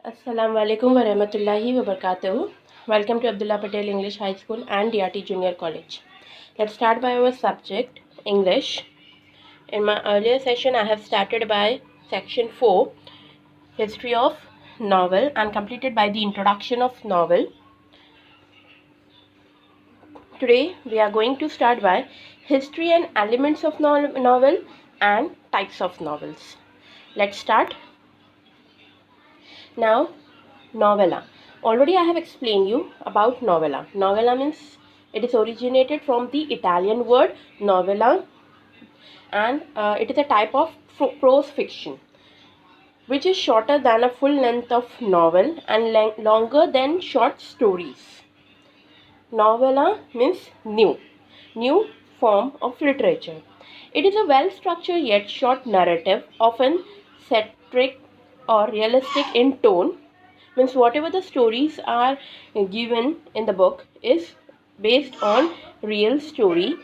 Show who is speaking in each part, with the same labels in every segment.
Speaker 1: Assalamu alaikum wa rahmatullahi wa barakatuh. Welcome to Abdullah Patel English High School and DRT Junior College. Let's start by our subject English. In my earlier session, I have started by section 4, History of Novel, and completed by the introduction of novel. Today, we are going to start by history and elements of novel and types of novels. Let's start. Now, novella. Already I have explained you about novella. Novella means it is originated from the Italian word novella, and it is a type of prose fiction which is shorter than a full length of novel and longer than short stories. Novella means new form of literature. It is a well structured yet short narrative, often satiric or realistic in tone. Means whatever the stories are given in the book is based on real story.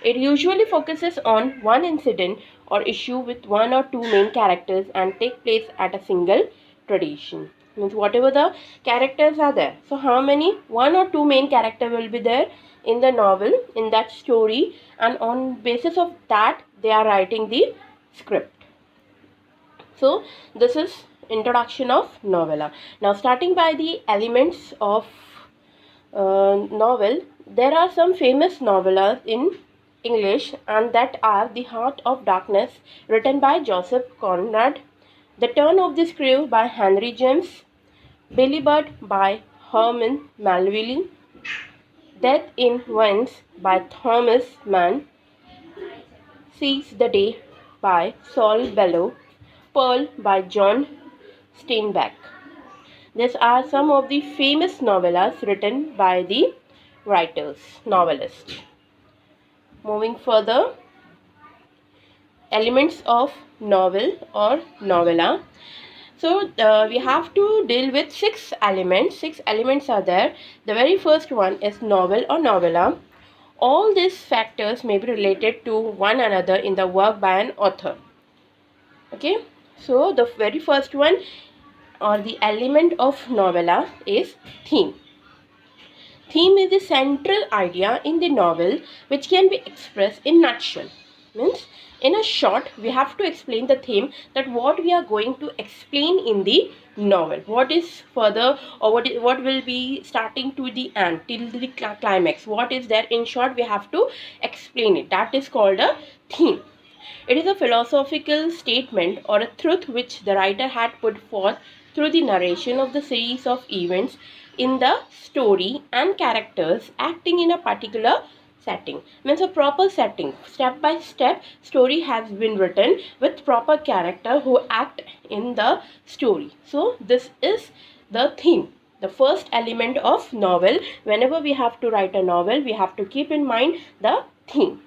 Speaker 1: It usually focuses on one incident or issue with one or two main characters and take place at a single tradition. Means whatever the characters are there. So how many? One or two main character will be there in the novel, in that story, and on basis of that they are writing the script. So this is introduction of novella. Now starting by the elements of novel, there are some famous novellas in English, and that are The Heart of Darkness, written by Joseph Conrad, The Turn of the Screw by Henry James, Billy Budd by Herman Melville, Death in Venice by Thomas Mann, Seize the Day by Saul Bellow, Pearl by John Steinbeck. These are some of the famous novellas written by the novelists. Moving further, elements of novel or novella. So we have to deal with six elements. Six elements are there. The very first one is novel or novella. All these factors may be related to one another in the work by an author. Okay, so the very first one or the element of novella is theme. Theme is the central idea in the novel which can be expressed in nutshell. Means in a short we have to explain the theme, that what we are going to explain in the novel, what is further or what will be starting to the end till the climax, what is there. In short we have to explain it. That is called a theme. It is a philosophical statement or a truth which the writer had put forth through the narration of the series of events in the story and characters acting in a particular setting. Means a proper setting, step by step story has been written with proper character who act in the story. So this is the theme, the first element of novel. Whenever we have to write a novel, we have to keep in mind the theme.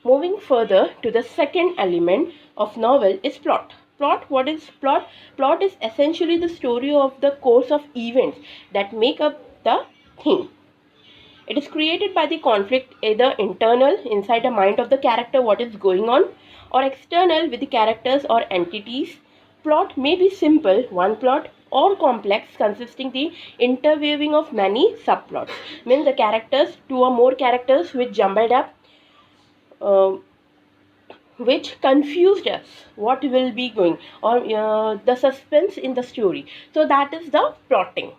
Speaker 1: Moving further to the second element of novel is plot. Plot, what is plot? Plot is essentially the story of the course of events that make up the theme. It is created by the conflict either internal inside the mind of the character what is going on, or external with the characters or entities. Plot may be simple, one plot, or complex consisting the interweaving of many subplots. Means the characters, two or more characters which jumbled up uh, which confused us what will be going, or the suspense in the story. So that is the plotting.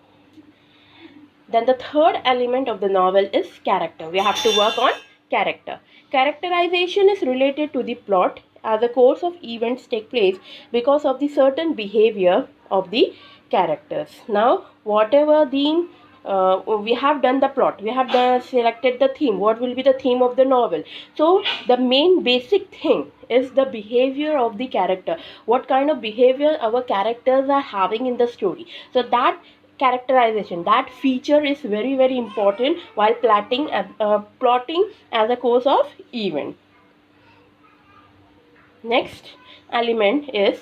Speaker 1: Then the third element of the novel is character. We have to work on character. Characterization is related to the plot as the course of events take place because of the certain behavior of the characters. Now whatever the we have done the plot, we have selected the theme, what will be the theme of the novel. So the main basic thing is the behavior of the character, what kind of behavior our characters are having in the story. So that characterization, that feature is very important while plotting as a course of event. Next element is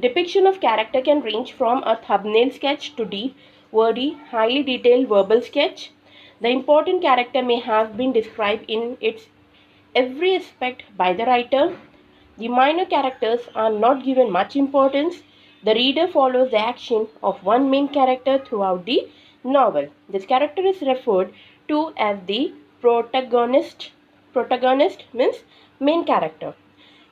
Speaker 1: depiction of character can range from a thumbnail sketch to deep, wordy, highly detailed verbal sketch. The important character may have been described in its every aspect by the writer. The minor characters are not given much importance. The reader follows the action of one main character throughout the novel. This character is referred to as the protagonist. Protagonist means main character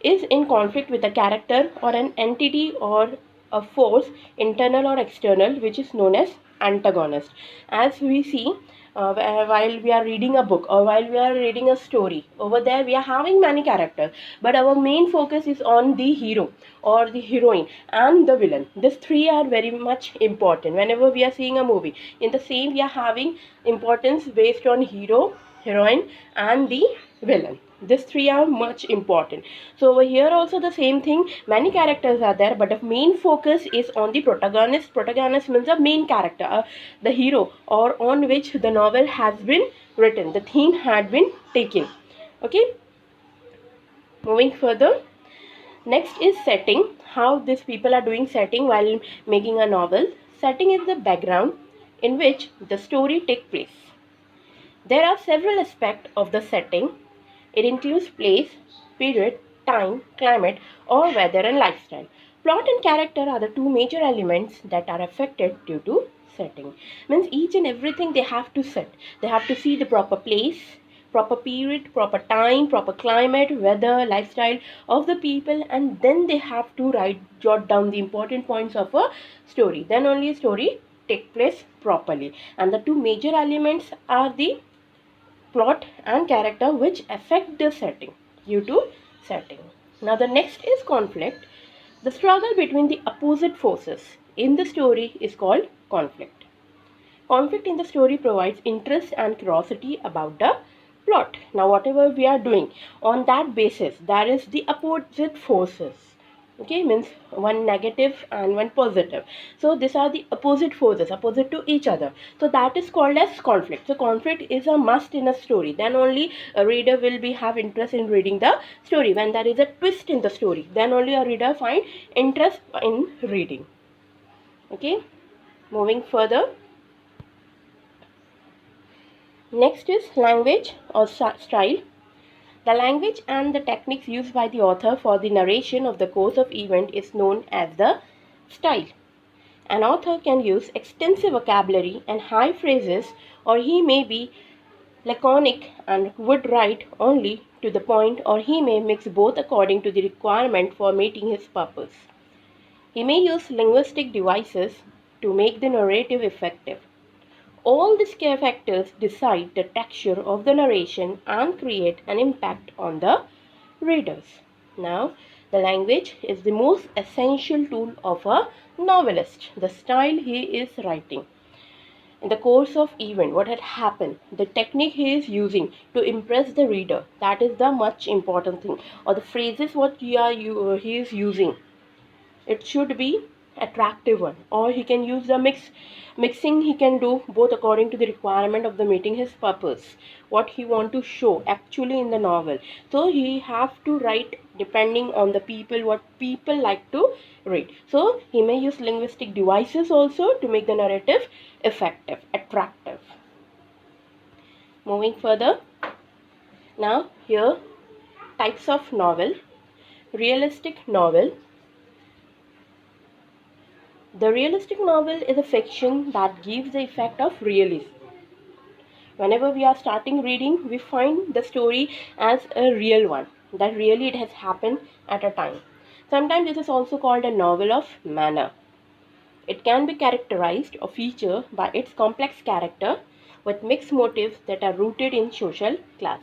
Speaker 1: is in conflict with a character or an entity or a force, internal or external, which is known as antagonist. As we see, while we are reading a book or while we are reading a story, over there we are having many characters, but our main focus is on the hero or the heroine and the villain. These three are very much important whenever we are seeing a movie. In the same, we are having importance based on hero, heroine and the villain. These three are much important. So over here also the same thing, many characters are there, but the main focus is on the protagonist. Protagonist means the main character, the hero, or on which the novel has been written, the theme had been taken. Okay, moving further, next is setting. How these people are doing setting while making a novel. Setting is the background in which the story takes place. There are several aspects of the setting. It includes place, period, time, climate, or weather and lifestyle. Plot and character are the two major elements that are affected due to setting. Means each and everything they have to set. They have to see the proper place, proper period, proper time, proper climate, weather, lifestyle of the people, and then they have to jot down the important points of a story. Then only a story take place properly. And the two major elements are the plot and character which affect the setting due to setting. Now the next is conflict. The struggle between the opposite forces in the story is called conflict. Conflict in the story provides interest and curiosity about the plot. Now whatever we are doing, on that basis there is the opposite forces. Okay, means one negative and one positive. So these are the opposite forces, opposite to each other. So that is called as conflict. So conflict is a must in a story. Then only a reader will be have interest in reading the story. When there is a twist in the story, then only a reader find interest in reading. Okay, moving further. Next is language or style. The language and the techniques used by the author for the narration of the course of event is known as the style. An author can use extensive vocabulary and high phrases, or he may be laconic and would write only to the point, or he may mix both according to the requirement for meeting his purpose. He may use linguistic devices to make the narrative effective. All these factors decide the texture of the narration and create an impact on the readers. Now, the language is the most essential tool of a novelist. The style he is writing. In the course of event, what had happened, the technique he is using to impress the reader, that is the much important thing. Or the phrases what he is using, it should be attractive one, or he can use the mixing he can do both according to the requirement of the meeting his purpose, what he want to show actually in the novel. So he have to write depending on the people, what people like to read. So he may use linguistic devices also to make the narrative effective, attractive. Moving further, now here types of novel. Realistic novel. The realistic novel is a fiction that gives the effect of realism. Whenever we are starting reading, we find the story as a real one, that really it has happened at a time. Sometimes it is also called a novel of manner. It can be characterized or featured by its complex character with mixed motives that are rooted in social class.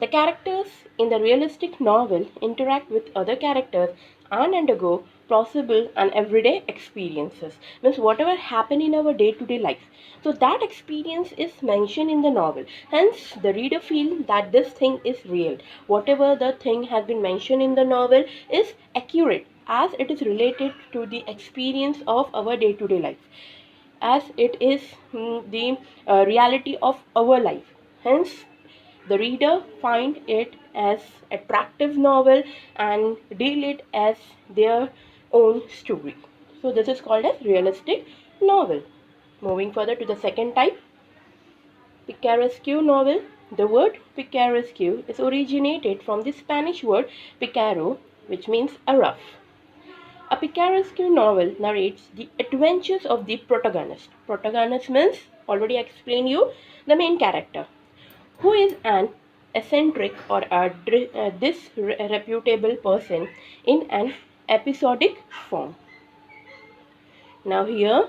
Speaker 1: The characters in the realistic novel interact with other characters and undergo plausible and everyday experiences. Means whatever happen in our day-to-day life. So that experience is mentioned in the novel. Hence the reader feel that this thing is real. Whatever the thing has been mentioned in the novel is accurate, as it is related to the experience of our day-to-day life, as it is the reality of our life. Hence the reader find it as attractive novel and deal it as their own story. So this is called as realistic novel. Moving further to the second type, picaresque novel. The word picaresque is originated from the Spanish word picaro, which means a rough. A picaresque novel narrates the adventures of the protagonist. Protagonist means, already explained you, the main character, who is an eccentric or a disreputable person in an episodic form. Now here,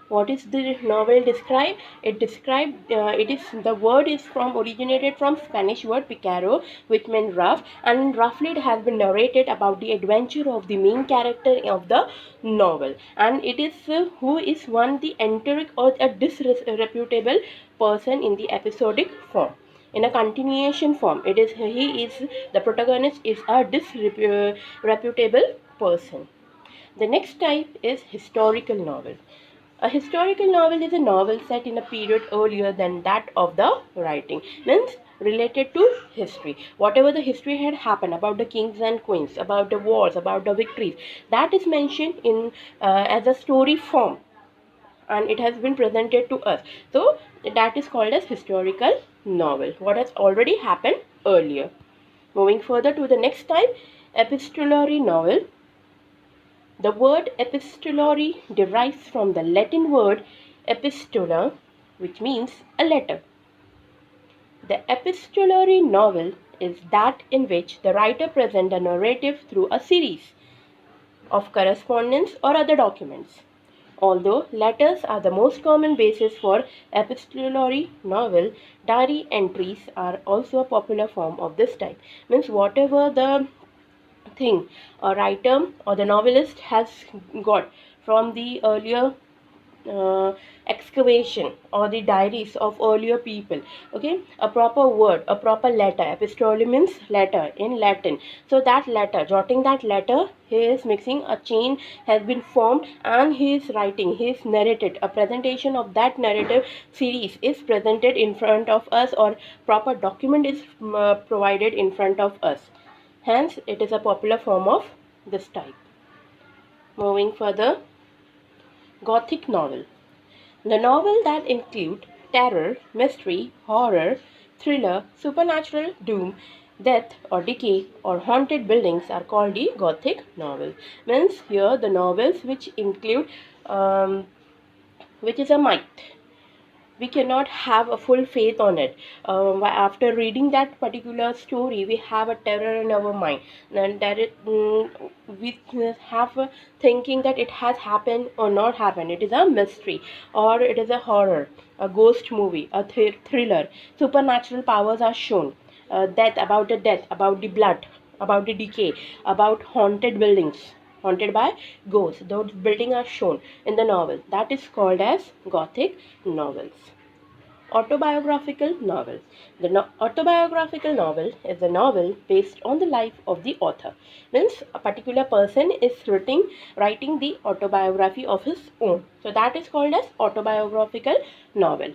Speaker 1: what is the novel describe? It described it is the word is from originated from Spanish word picaro, which means rough, and roughly it has been narrated about the adventure of the main character of the novel, and it is who is one the enteric or a disreputable person in the episodic form. In a continuation form, it is he is the protagonist is a disreputable person. The next type is historical novel. A historical novel is a novel set in a period earlier than that of the writing, means related to history. Whatever the history had happened about the kings and queens, about the wars, about the victories, that is mentioned in as a story form, and it has been presented to us. So that is called as historical novel. What has already happened earlier. Moving further to the next type, epistolary novel. The word epistolary derives from the Latin word epistola, which means a letter. The epistolary novel is that in which the writer presents a narrative through a series of correspondence or other documents. Although letters are the most common basis for epistolary novel, diary entries are also a popular form of this type. Means whatever the thing a writer or the novelist has got from the earlier excavation or the diaries of earlier people, okay, a proper word, a proper letter, epistole means letter in Latin. So that letter, jotting that letter, he is mixing a chain has been formed, and he is writing, he is narrated, a presentation of that narrative series is presented in front of us, or proper document is provided in front of us. Hence, it is a popular form of this type. Moving further, Gothic novel. The novel that include terror, mystery, horror, thriller, supernatural, doom, death or decay or haunted buildings are called the Gothic novel. Means here the novels which include which is a myth, we cannot have a full faith on it. After reading that particular story, we have a terror in our mind, and that we have a thinking that it has happened or not happened. It is a mystery, or it is a horror, a ghost movie, a thriller. Supernatural powers are shown. Death, about the blood, about the decay, about haunted buildings, haunted by ghosts. Those buildings are shown in the novel. That is called as Gothic novels. Autobiographical novel. The autobiographical novel is a novel based on the life of the author. Means a particular person is writing the autobiography of his own. So that is called as autobiographical novel.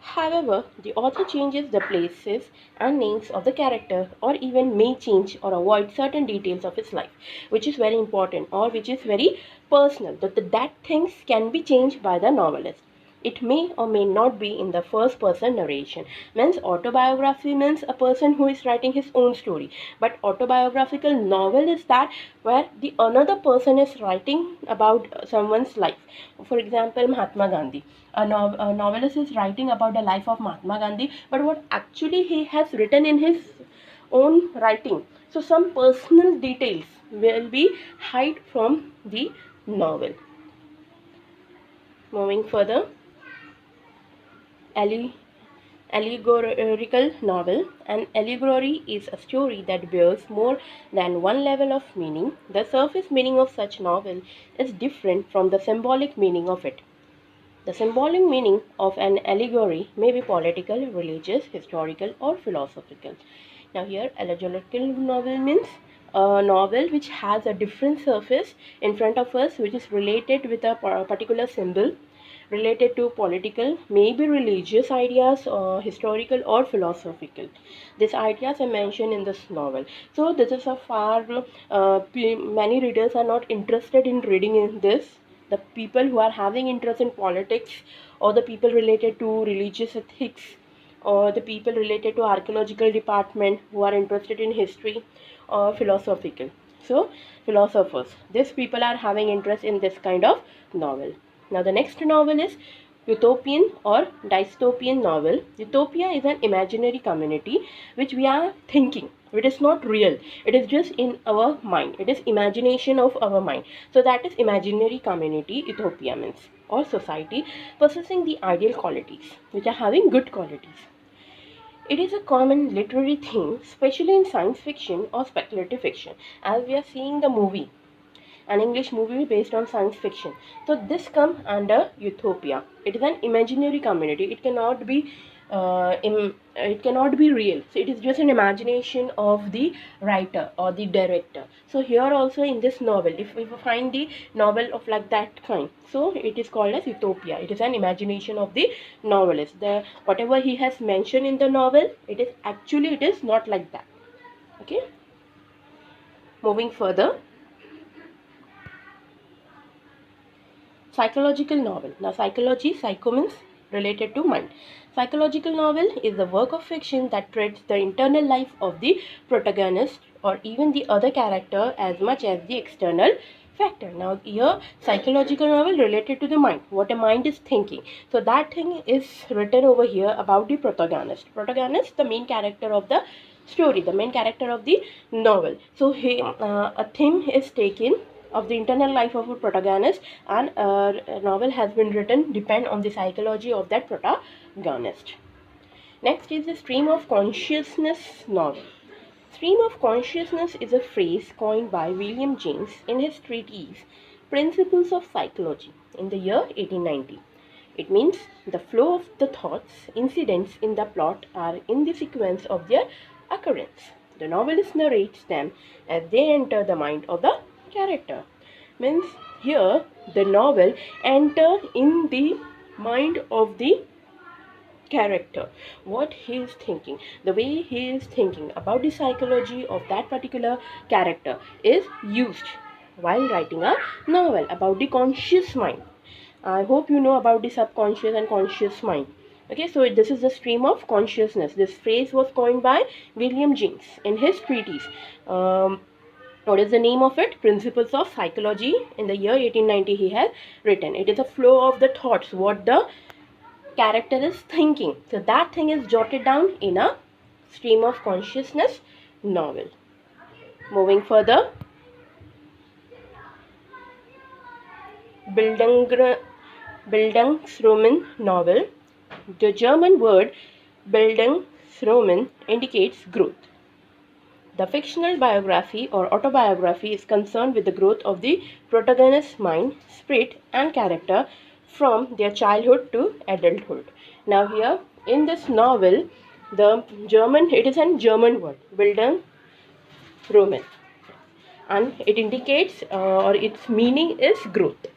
Speaker 1: However, the author changes the places and names of the character, or even may change or avoid certain details of his life, which is very important or which is very personal. That things can be changed by the novelist. It may or may not be in the first person narration. Means autobiography means a person who is writing his own story. But autobiographical novel is that where the another person is writing about someone's life. For example, Mahatma Gandhi. A novelist is writing about the life of Mahatma Gandhi, but what actually he has written in his own writing. So some personal details will be hide from the novel. Moving further, allegorical novel. An allegory is a story that bears more than one level of meaning. The surface meaning of such novel is different from the symbolic meaning of it. The symbolic meaning of an allegory may be political, religious, historical, or philosophical. Now, here, allegorical novel means a novel which has a different surface in front of us, which is related with a particular symbol, related to political, maybe religious ideas, or historical or philosophical. These ideas are mentioned in this novel. So, this is a far many readers are not interested in reading in this. The people who are having interest in politics, or the people related to religious ethics, or the people related to archaeological department who are interested in history or philosophical. So philosophers, these people are having interest in this kind of novel. Now the next novel is utopian or dystopian novel. Utopia is an imaginary community which we are thinking. It is not real. It is just in our mind. It is imagination of our mind. So that is imaginary community. Utopia means, or society possessing the ideal qualities, which are having good qualities. It is a common literary theme, especially in science fiction or speculative fiction, as we are seeing the movie, an English movie based on science fiction. So this comes under utopia. It is an imaginary community. It cannot be real. So it is just an imagination of the writer or the director. So here also in this novel, if we find the novel of like that kind, so it is called as utopia. It is an imagination of the novelist. The whatever he has mentioned in the novel, it is not like that. Okay. Moving further, psychological novel. Now, psycho means related to mind. Psychological novel is a work of fiction that treats the internal life of the protagonist or even the other character as much as the external factor. Now, here, psychological novel related to the mind, what a mind is thinking. So, that thing is written over here about the protagonist. Protagonist, the main character of the story, the main character of the novel. So, a theme is taken of the internal life of a protagonist, and a novel has been written depend on the psychology of that protagonist. Next is the stream of consciousness novel. Stream of consciousness is a phrase coined by William James in his treatise Principles of Psychology in the year 1890. It means the flow of the thoughts, incidents in the plot are in the sequence of their occurrence. The novelist narrates them as they enter the mind of the character. Means here the novel enter in the mind of the character, what he is thinking, the way he is thinking about the psychology of that particular character is used while writing a novel about the conscious mind. I hope you know about the subconscious and conscious mind. Okay, so this is the stream of consciousness. This phrase was coined by William James in his treatise. What is the name of it? Principles of Psychology. In the year 1890 he has written. It is a flow of the thoughts, what the character is thinking. So that thing is jotted down in a stream of consciousness novel. Moving further, Bildungsroman novel. The German word Bildungsroman indicates growth. The fictional biography or autobiography is concerned with the growth of the protagonist's mind, spirit, and character from their childhood to adulthood. Now, here in this novel, it is a German word, Bildungsroman, and it indicates or its meaning is growth.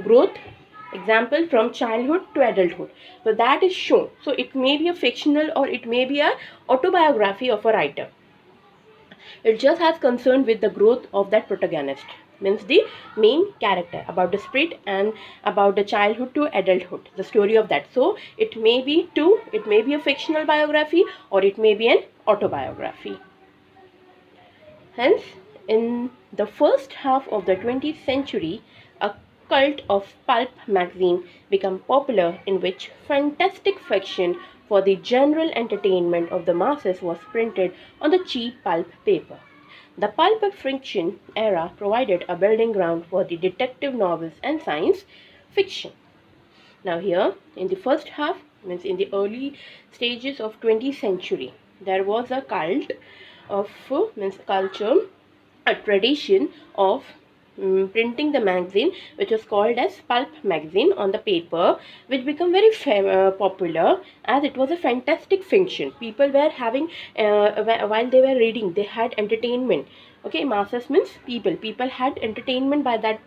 Speaker 1: Growth, example from childhood to adulthood. So that is shown. So it may be a fictional or it may be a autobiography of a writer. It just has concern with the growth of that protagonist, means the main character, about the spirit and about the childhood to adulthood, the story of that. So it may be a fictional biography or it may be an autobiography. Hence, in the first half of the 20th century, a cult of pulp magazine became popular in which fantastic fiction for the general entertainment of the masses was printed on the cheap pulp paper. The pulp fiction era provided a building ground for the detective novels and science fiction. Now here, in the first half, means in the early stages of 20th century, there was a cult of means culture, a tradition of printing the magazine, which was called as pulp magazine on the paper, which became very popular as it was a fantastic fiction. People were having while they were reading, they had entertainment. Okay, masses means people had entertainment by that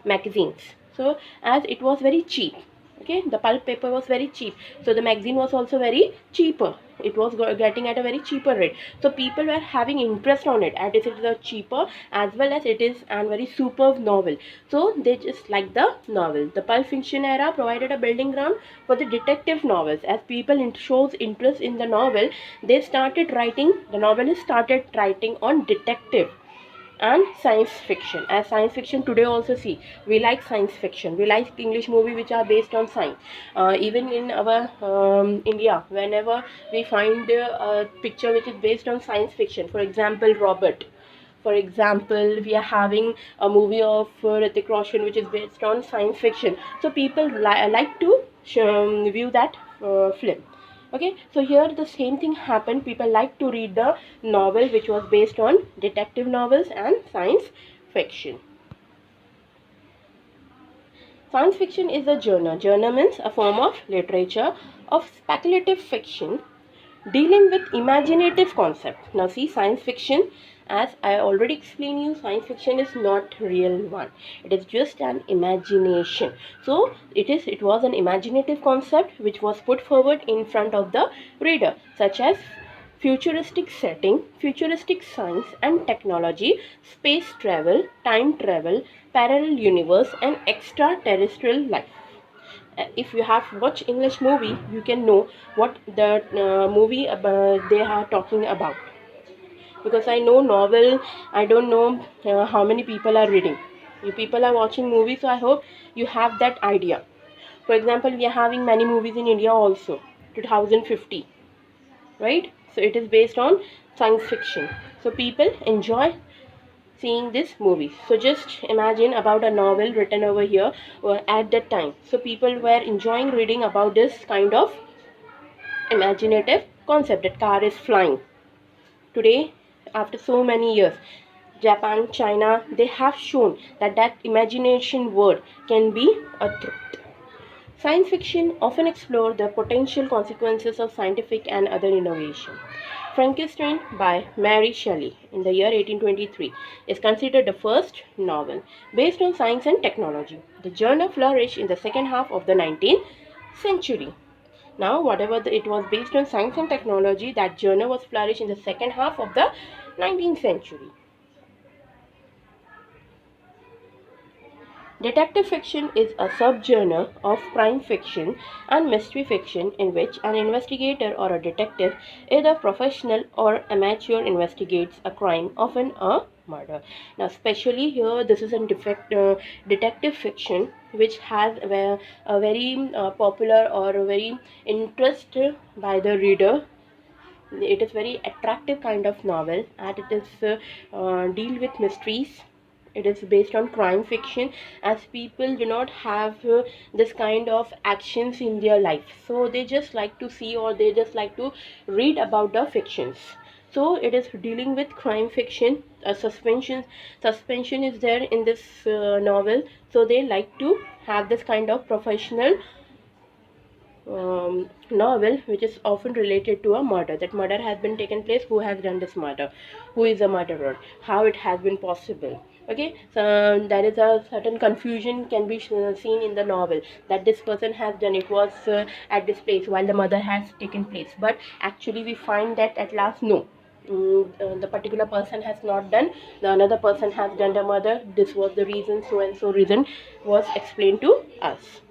Speaker 1: magazines. So as it was very cheap, okay, the pulp paper was very cheap, so the magazine was also very cheaper. It was getting at a very cheaper rate, so people were having interest on it, as it is a cheaper as well as it is a very superb novel, so they just like the novel. The pulp fiction era provided a building ground for the detective novels. As people shows interest in the novel, they started writing, the novelists started writing on detective and science fiction. As science fiction today also, see, we like science fiction, we like English movie which are based on science. Even in our India, whenever we find a picture which is based on science fiction, for example Robert, for example we are having a movie of Hrithik Roshan which is based on science fiction, so people like to view that film. Okay, so here the same thing happened. People like to read the novel which was based on detective novels and science fiction. Science fiction is a genre. Genre means a form of literature of speculative fiction dealing with imaginative concept. Now see, science fiction, as I already explained you, science fiction is not real one. It is just an imagination. So it was an imaginative concept which was put forward in front of the reader, such as futuristic setting, futuristic science and technology, space travel, time travel, parallel universe and extraterrestrial life. If you have watched English movie, you can know what the movie they are talking about. Because I know novel, I don't know how many people are reading. You people are watching movies, so I hope you have that idea. For example, we are having many movies in India also, 2050, right? So it is based on science fiction. So people enjoy seeing this movie. So just imagine about a novel written over here at that time. So people were enjoying reading about this kind of imaginative concept that car is flying. Today, after so many years, Japan, China, they have shown that that imagination word can be a truth. Science fiction often explores the potential consequences of scientific and other innovation. Frankenstein by Mary Shelley in the year 1823 is considered the first novel based on science and technology. The genre flourished in the second half of the 19th century. Now, whatever it was based on science and technology, that genre was flourished in the second half of the 19th century. Detective fiction is a subgenre of crime fiction and mystery fiction in which an investigator or a detective, either professional or amateur, investigates a crime, often a murder. Now, especially here, this is a detective fiction which has a very popular or a very interest by the reader. It is very attractive kind of novel, and it is deal with mysteries. It is based on crime fiction, as people do not have this kind of actions in their life, so they just like to see or they just like to read about the fictions. So it is dealing with crime fiction. Suspension is there in this novel, so they like to have this kind of professional novel which is often related to a murder. That murder has been taken place, who has done this murder, who is the murderer, how it has been possible. Okay, so there is a certain confusion can be seen in the novel, that this person has done it was at this place while the murder has taken place, but actually we find that at last no, the particular person has not done, the another person has done the murder, this was the reason, so and so reason was explained to us.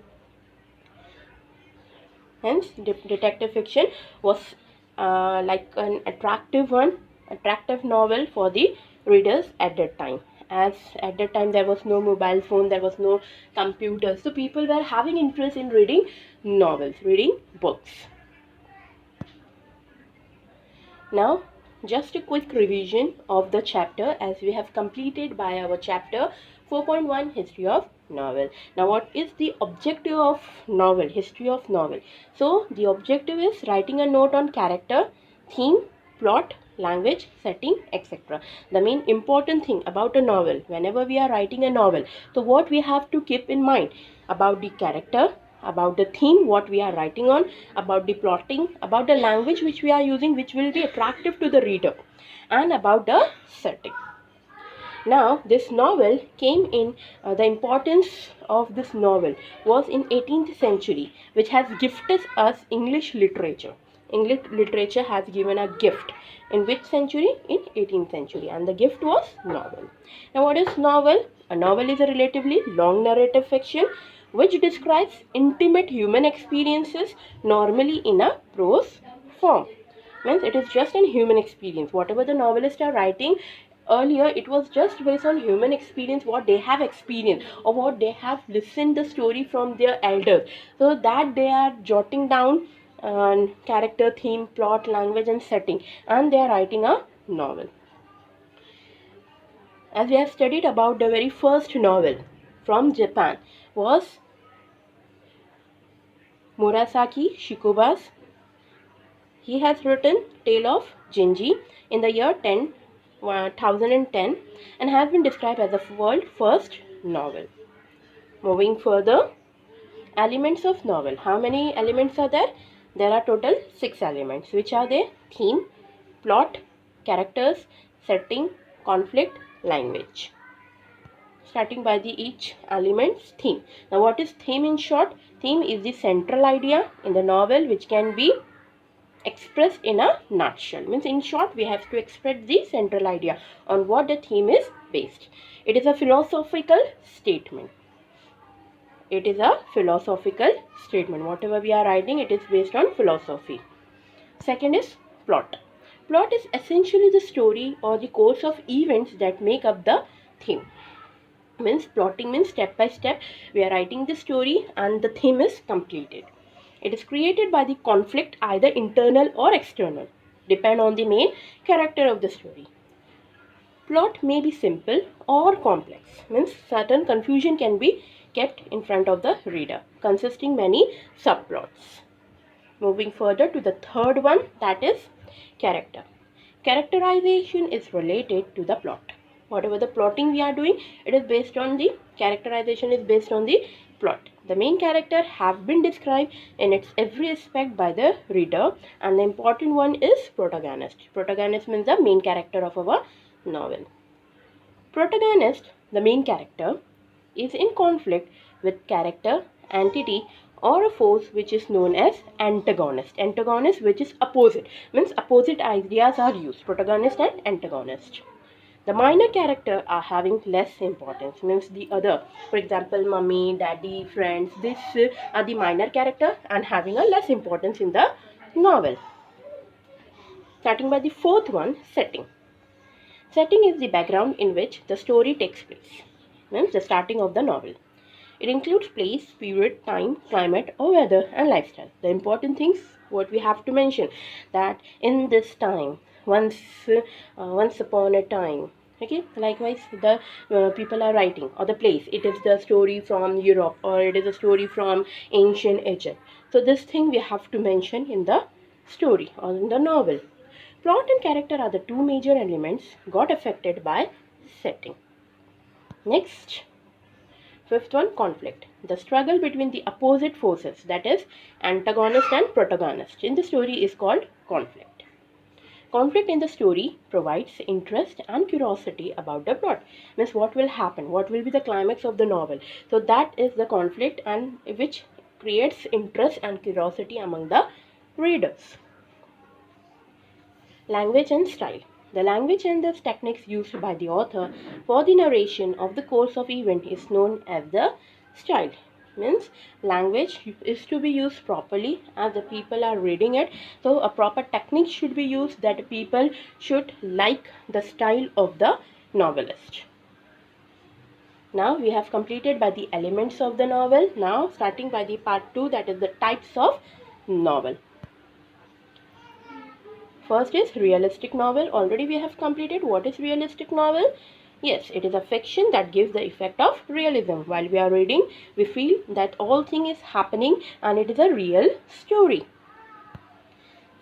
Speaker 1: Hence, detective fiction was like an attractive novel for the readers at that time. As at that time there was no mobile phone, there was no computer, so people were having interest in reading novels, reading books. Now, just a quick revision of the chapter as we have completed by our chapter 4.1 History of Novel. Now, what is the objective of novel? History of novel. So, the objective is writing a note on character, theme, plot, language, setting, etc. The main important thing about a novel, whenever we are writing a novel, so what we have to keep in mind about the character, about the theme what we are writing on, about the plotting, about the language which we are using which will be attractive to the reader, and about the setting. Now this novel came in, the importance of this novel was in 18th century, which has gifted us English literature. English literature has given a gift in which century? In 18th century, and the gift was novel. Now what is novel? A novel is a relatively long narrative fiction which describes intimate human experiences, normally in a prose form. Means it is just an human experience. Whatever the novelists are writing, earlier it was just based on human experience, what they have experienced or what they have listened the story from their elders, so that they are jotting down character, theme, plot, language and setting, and they are writing a novel. As we have studied about, the very first novel from Japan was Murasaki Shikubas. He has written Tale of Genji in the year 1010 and has been described as the world's first novel. Moving further, elements of novel. How many elements are there? There are total 6 elements. Which are they? Theme, plot, characters, setting, conflict, language. Starting by the each element's theme. Now what is theme in short? Theme is the central idea in the novel which can be expressed in a nutshell. Means in short we have to express the central idea on what the theme is based. It is a philosophical statement. It is a philosophical statement. Whatever we are writing, it is based on philosophy. Second is plot. Plot is essentially the story or the course of events that make up the theme. Means plotting means step by step we are writing the story and the theme is completed. It is created by the conflict, either internal or external, depend on the main character of the story. Plot may be simple or complex, means certain confusion can be kept in front of the reader, consisting many subplots. Moving further to the third one, that is character. Characterization is related to the plot. Whatever the plotting we are doing, it is based on the characterization is based on the plot. The main character have been described in its every aspect by the reader, and the important one is protagonist. Protagonist means the main character of our novel. Protagonist, the main character, is in conflict with character, entity or a force which is known as antagonist. Antagonist which is opposite, means opposite ideas are used, protagonist and antagonist. The minor character are having less importance, means the other, for example mummy, daddy, friends, this are the minor character and having a less importance in the novel. Starting by the fourth one, setting. Setting is the background in which the story takes place, means the starting of the novel. It includes place, period, time, climate or weather and lifestyle. The important things what we have to mention, that in this time, once upon a time. Okay, likewise the people are writing, or the place, it is the story from Europe or it is a story from ancient Egypt. So this thing we have to mention in the story or in the novel. Plot and character are the two major elements got affected by setting. Next, fifth one, conflict. The struggle between the opposite forces, that is antagonist and protagonist, in the story is called conflict. Conflict in the story provides interest and curiosity about the plot. Means what will happen, what will be the climax of the novel. So that is the conflict, and which creates interest and curiosity among the readers. Language and style. The language and the techniques used by the author for the narration of the course of event is known as the style. Means language is to be used properly as the people are reading it. So a proper technique should be used that people should like the style of the novelist. Now we have completed by the elements of the novel. Now starting by the part 2, that is the types of novel. First is realistic novel. Already we have completed. What is realistic novel? Yes, it is a fiction that gives the effect of realism. While we are reading, we feel that all thing is happening and it is a real story.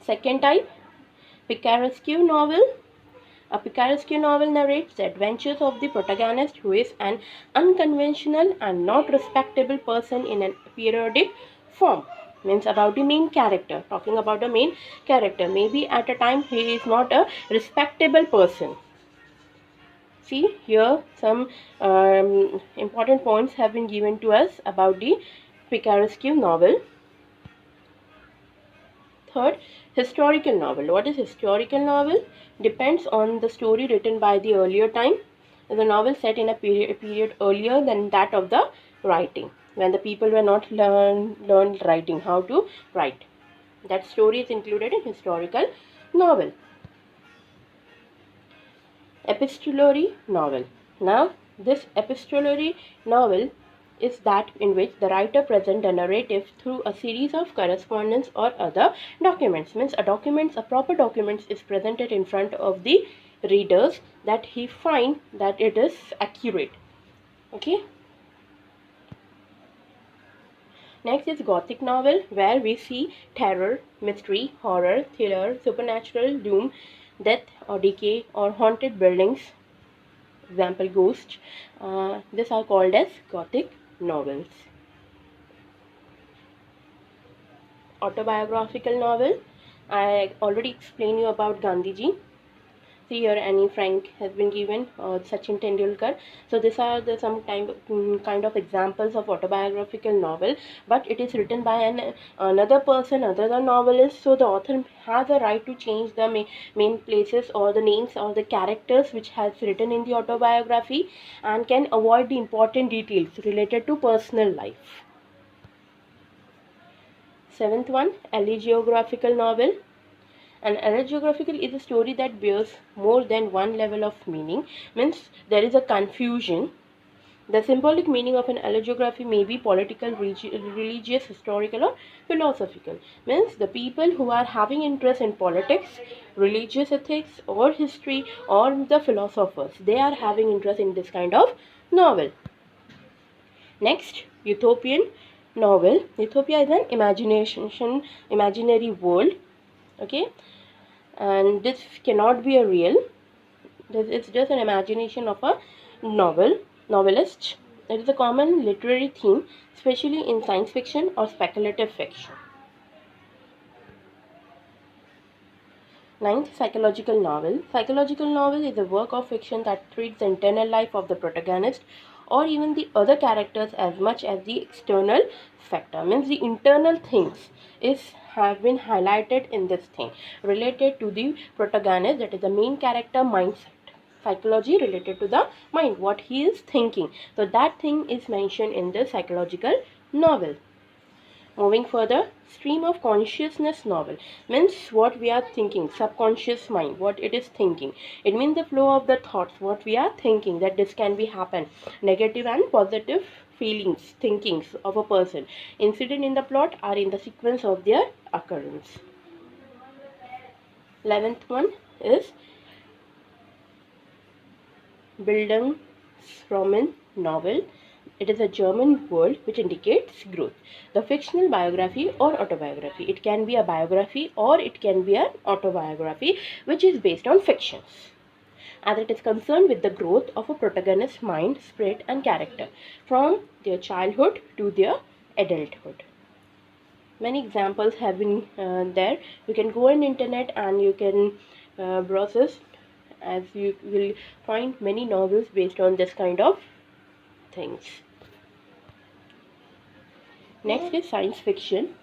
Speaker 1: Second type, picaresque novel. A picaresque novel narrates the adventures of the protagonist, who is an unconventional and not respectable person in a periodic form. Means about the main character, talking about the main character, maybe at a time he is not a respectable person. See here some important points have been given to us about the picaresque novel. Third, historical novel. What is historical novel? Depends on the story written by the earlier time. The novel set in a period earlier than that of the writing, when the people were not learned writing, how to write. That story is included in historical novel. Epistolary novel. Now, this epistolary novel is that in which the writer presents a narrative through a series of correspondence or other documents. Means a proper documents is presented in front of the readers that he find that it is accurate. Okay. Next is Gothic novel, where we see terror, mystery, horror, thriller, supernatural, doom, death or decay, or haunted buildings. Example, ghost. These are called as Gothic novels. Autobiographical novel. I already explained you about Gandhiji. See here, Annie Frank has been given, Sachin Tendulkar. So these are the some kind of examples of autobiographical novel, but it is written by another person other than novelist. So the author has a right to change the main places or the names or the characters which has written in the autobiography, and can avoid the important details related to personal life. Seventh one, allegiographical novel. An allegiographical is a story that bears more than one level of meaning. Means there is a confusion. The symbolic meaning of an allegiography may be political, religious, historical, or philosophical. Means the people who are having interest in politics, religious ethics, or history, or the philosophers, they are having interest in this kind of novel. Next, utopian novel. Utopia is an imaginary world. Okay, and this cannot be a real. This is just an imagination of a novelist. It is a common literary theme, especially in science fiction or speculative fiction. Ninth, psychological novel. Psychological novel is a work of fiction that treats the internal life of the protagonist or even the other characters as much as the external factor. Means the internal things is have been highlighted in this thing related to the protagonist, that is the main character mindset. Psychology related to the mind, what he is thinking. So that thing is mentioned in the psychological novel. Moving further, stream of consciousness novel means what we are thinking, subconscious mind, what it is thinking. It means the flow of the thoughts, what we are thinking, that this can be happen. Negative and positive feelings, thinkings of a person. Incident in the plot are in the sequence of their occurrence. 11th one is Bildungsroman novel. It is a German word which indicates growth. The fictional biography or autobiography. It can be a biography or it can be an autobiography which is based on fictions, as it is concerned with the growth of a protagonist's mind, spirit, and character from their childhood to their adulthood. Many examples have been there. You can go on internet and you can browse this, as you will find many novels based on this kind of things. Next is science fiction.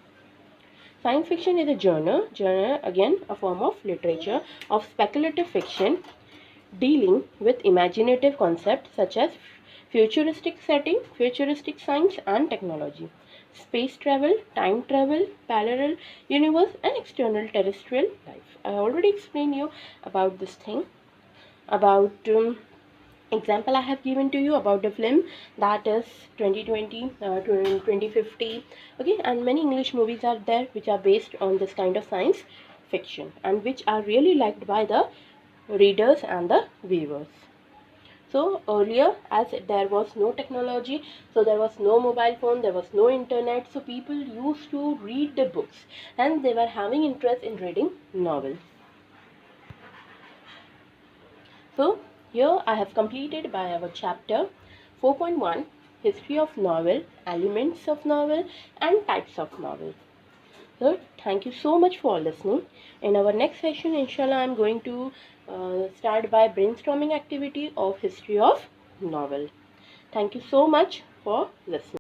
Speaker 1: Science fiction is a genre again a form of literature of speculative fiction dealing with imaginative concepts such as futuristic setting, futuristic science and technology, space travel, time travel, parallel universe, and external terrestrial life. I already explained you about this thing. About example I have given to you about the film, that is 2020, 2050. Okay, and many English movies are there which are based on this kind of science fiction and which are really liked by the readers and the viewers. So earlier, as there was no technology, so there was no mobile phone, there was no internet, so people used to read the books and they were having interest in reading novels. So here I have completed by our chapter 4.1, History of Novel, Elements of Novel, and Types of Novel. So thank you so much for listening. In our next session, inshallah, I am going to start by brainstorming activity of history of novel. Thank you so much for listening.